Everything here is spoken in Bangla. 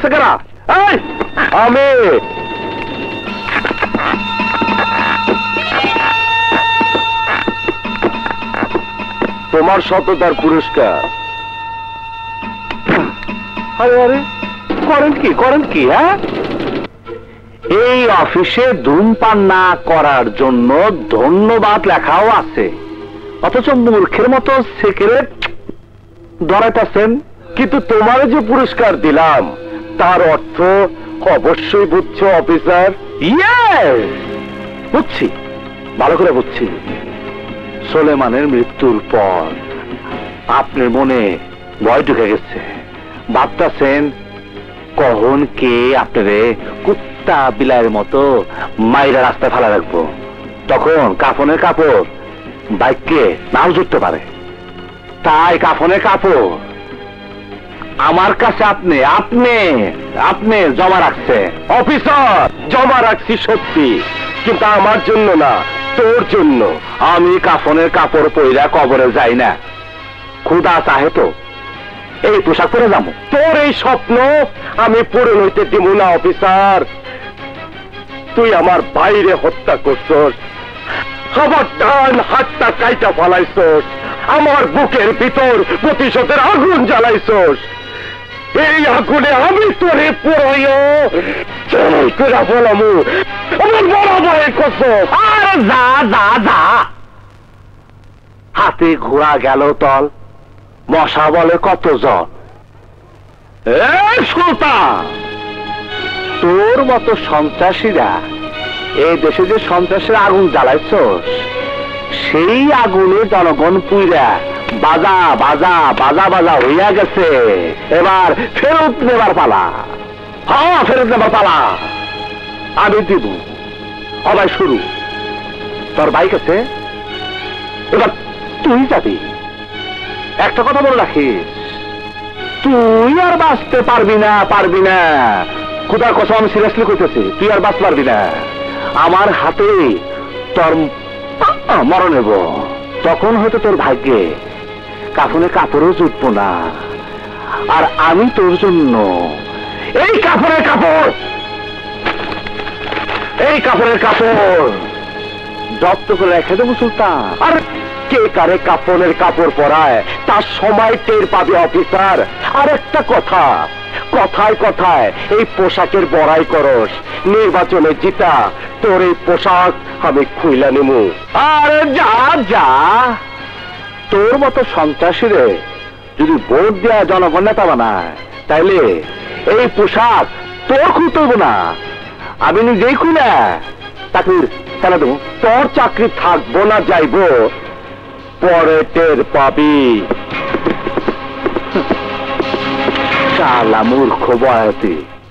আছে কারা? আমি। তোমার সততার পুরস্কার। আরে আরে, করেন কি হ্যাঁ? এই অফিসে ধূমপান না করার জন্য ধন্যবাদ লেখাও আছে, অথচ মূর্খের মতো সিগারেট ধরাইতেছেন। কিন্তু তোমার যে পুরস্কার দিলাম তার অর্থ অবশ্যই বুঝছো অফিসার? ইয়েস, বুঝছি, ভালো করে বুঝছি। সোলেমানের মৃত্যুর পর আপনার মনে ভয় ঢুকে গেছে, ভাবতেছেন কখন কে আপনারে কুত্তা বিলাইয়ের মতো মাইরা রাস্তায় ফেলা রাখবো। তখন কাফনের কাপড় বাইককে নাও জুটতে পারে, তাই কাফনের কাপড় আমার কাছে আপনি আপনি আপনি জমা রাখছে। অফিসার, জমা রাখছি সত্যি, কিন্তু আমার জন্য না, তোর জন্য। আমি কাফনের কাপড় পইরা কবরে যাই না, খুদা চাহে তো এই পোশাক পরে যাবো। তোর এই স্বপ্ন আমি পূরণ হইতে দিব না অফিসার। তুই আমার বাইরে হত্যা করছস, আমার ডান হাতটা কাইটা ফালাইছস, আমার বুকের ভিতর প্রতিশোধের আগুন জ্বালাইছস। এই আগুনে আমি তোরে পুরাইয়া করে ফেলামু, আমার বড় ভয় কসম। আর যা যা যা, হাতে ঘোড়া গেল তল, মশা বলে কত জন। সুলতান, তোর মতো সন্ত্রাসীরা এই দেশে যে সন্ত্রাসের আগুন জ্বালাইছস, সেই আগুনে জনগণ পুইরা বাজা বাজা বাজা বাজা হইয়া গেছে। এবার ফেরত নেবার পালা। হ্যাঁ, ফেরত নেবার পালা। আমি দিব, সবাই শুরু। তোর বাইক আছে, এবার তুই যাবি। একটা কথা বলে রাখিস, তুই আর বাঁচতে পারবি না, পারবি না। খোদার কসম, আমি সিরিয়াসলি কইতেছি, তুই আর বাঁচতে পারবি না। আমার হাতে তোর মরণ নেব। তখন হয়তো তোর ভাগ্যে কাফনে কাপড়ও জুটবো না, আর আমি তোর জন্য এই কাপড়ের কাপড়, এই কাপড়ের কাপড় জব্দ করে রেখে দেবো সুলতান। আর কে কারে কাপড়ের কাপড় পরায় তার সময় টের পাবে অফিসার। আর একটা কথা, কথায় কথায় এই পোশাকের বড়াই করস, নির্বাচনে জিতা তোর এই পোশাক আমি খুইলা নেবো। আরে যা যা, তোর মতো সন্ত্রাসীরে যদি ভোট দেওয়া জনগণ নেতা বানায়, তাইলে এই পোশাক তোর খুলতে হইব না, আমি নিজেই খুলে চাকরির ফেলে দেবো। তোর চাকরি থাকবো না যাইব পরে টের পাবি। শালা মূর্খ বয়াতি।